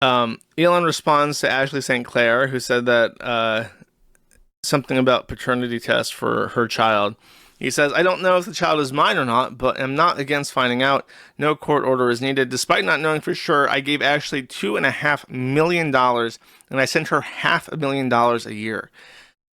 Elon responds to Ashley St. Clair, who said that something about paternity test for her child. He says, I don't know if the child is mine or not, but am not against finding out. No court order is needed. Despite not knowing for sure, I gave Ashley $2.5 million and I sent her $500,000 a year.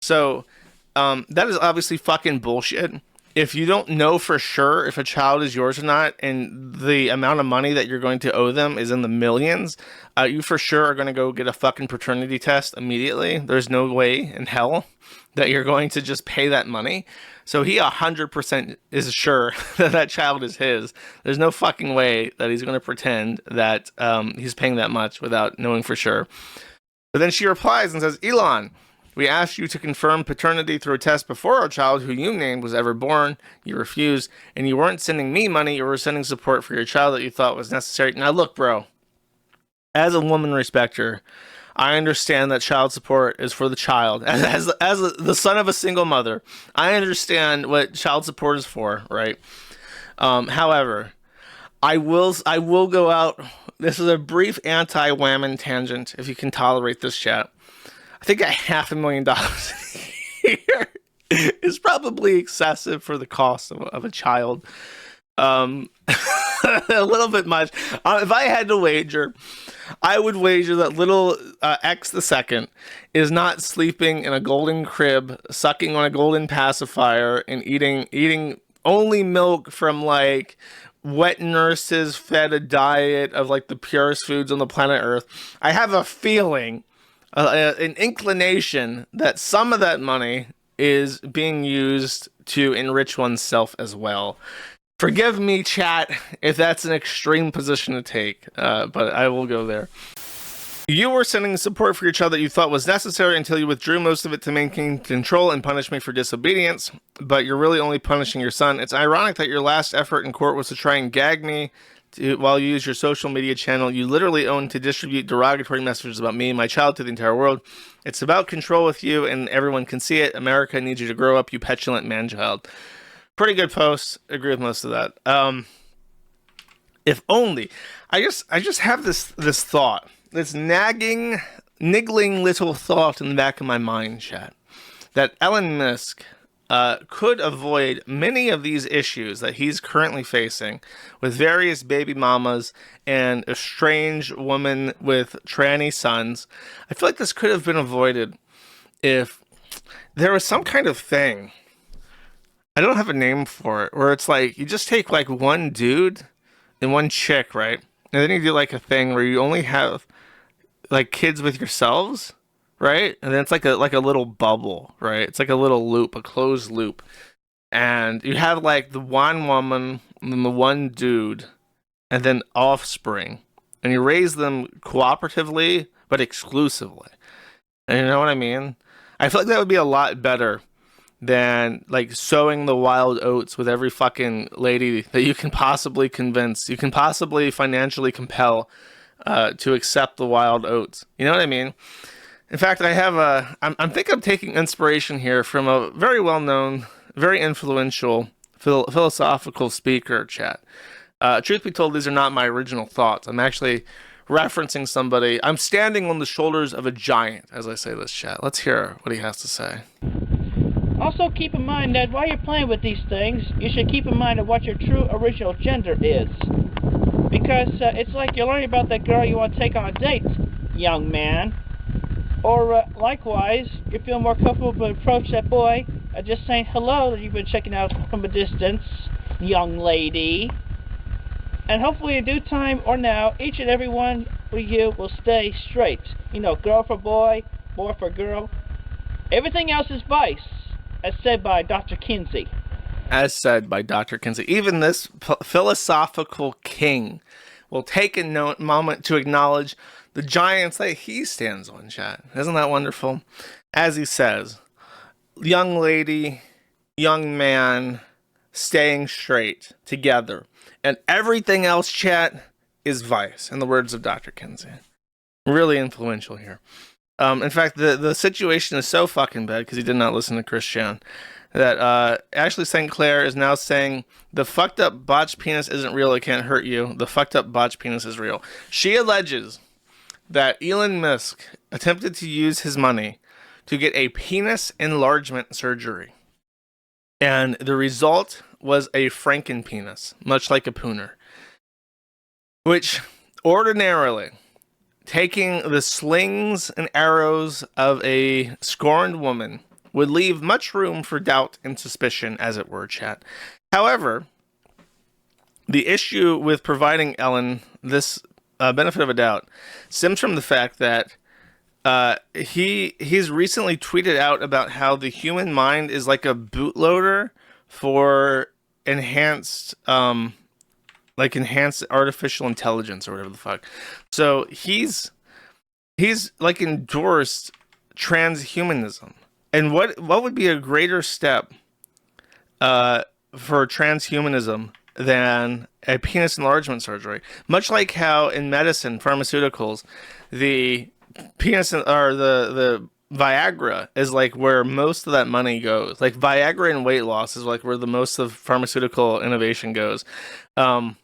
So that is obviously fucking bullshit. If you don't know for sure if a child is yours or not, and the amount of money that you're going to owe them is in the millions, you for sure are going to go get a fucking paternity test immediately. There's no way in hell that you're going to just pay that money. So he 100% is sure that that child is his. There's no fucking way that he's going to pretend that he's paying that much without knowing for sure. But then she replies and says, Elon, we asked you to confirm paternity through a test before our child, who you named, was ever born. You refused, and you weren't sending me money. You were sending support for your child that you thought was necessary. Now, look, bro, as a woman respecter, I understand that child support is for the child. As the son of a single mother, I understand what child support is for, right? However, I will go out. This is a brief anti-whammon tangent, if you can tolerate this, chat. I think $500,000 a year is probably excessive for the cost of a child. A little bit much. If I had to wager, I would wager that little X the second is not sleeping in a golden crib, sucking on a golden pacifier, and eating only milk from like wet nurses fed a diet of like the purest foods on the planet Earth. I have a feeling, an inclination that some of that money is being used to enrich oneself as well. Forgive me, chat, if that's an extreme position to take, but I will go there. You were sending support for your child that you thought was necessary until you withdrew most of it to maintain control and punish me for disobedience, but you're really only punishing your son. It's ironic that your last effort in court was to try and gag me while you use your social media channel you literally own to distribute derogatory messages about me and my child to the entire world. It's about control with you, and everyone can see it. America needs you to grow up, you petulant man-child. Pretty good post. Agree with most of that. If only I just have this thought, this niggling little thought in the back of my mind, chat, that Elon Musk could avoid many of these issues that he's currently facing with various baby mamas and a strange woman with tranny sons. I feel like this could have been avoided if there was some kind of thing, I don't have a name for it, where it's like you just take like one dude and one chick, right? And then you do like a thing where you only have like kids with yourselves, right? And then it's like a little bubble, right? It's like a little loop, a closed loop. And you have like the one woman and then the one dude and then offspring. And you raise them cooperatively but exclusively. And you know what I mean? I feel like that would be a lot better than like sowing the wild oats with every fucking lady that you can possibly convince, you can possibly financially compel to accept the wild oats. You know what I mean? In fact, I'm think I'm taking inspiration here from a very well-known, very influential philosophical speaker, chat. Truth be told, these are not my original thoughts. I'm actually referencing somebody. I'm standing on the shoulders of a giant as I say this, chat. Let's hear what he has to say. Also keep in mind that while you're playing with these things, you should keep in mind of what your true original gender is. Because it's like you're learning about that girl you want to take on a date, young man. Or likewise, you feel more comfortable to approach that boy just saying hello that you've been checking out from a distance, young lady. And hopefully in due time or now, each and every one of you will stay straight. You know, girl for boy, boy for girl. Everything else is vice. As said by Dr. Kinsey. As said by Dr. Kinsey. Even this philosophical king will take a moment to acknowledge the giants that he stands on, chat. Isn't that wonderful? As he says, young lady, young man, staying straight together. And everything else, chat, is vice, in the words of Dr. Kinsey. Really influential here. In fact, the situation is so fucking bad because he did not listen to Christian that Ashley St. Clair is now saying the fucked up botched penis isn't real. It can't hurt you. The fucked up botched penis is real. She alleges that Elon Musk attempted to use his money to get a penis enlargement surgery. And the result was a Frankenpenis, much like a pooner. Which, ordinarily, taking the slings and arrows of a scorned woman would leave much room for doubt and suspicion, as it were, chat. However, the issue with providing Ellen this benefit of a doubt stems from the fact that he's recently tweeted out about how the human mind is like a bootloader for enhanced enhanced artificial intelligence or whatever the fuck. So he's like endorsed transhumanism. And what would be a greater step for transhumanism than a penis enlargement surgery? Much like how in medicine, pharmaceuticals, the penis or the Viagra is like where most of that money goes. Like Viagra and weight loss is like where the most of pharmaceutical innovation goes. Transhumanist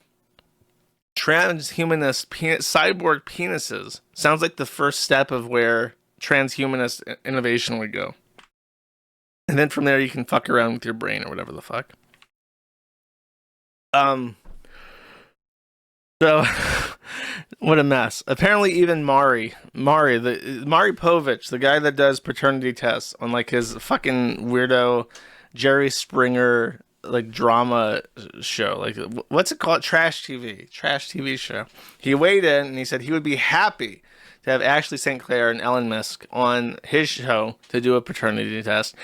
cyborg penises sounds like the first step of where transhumanist innovation would go. And then from there you can fuck around with your brain or whatever the fuck. So what a mess. Apparently even Mari Povich, the guy that does paternity tests on like his fucking weirdo Jerry Springer like drama show, like what's it called, trash TV show, he weighed in and he said he would be happy to have Ashley St. Clair and Elon Musk on his show to do a paternity test.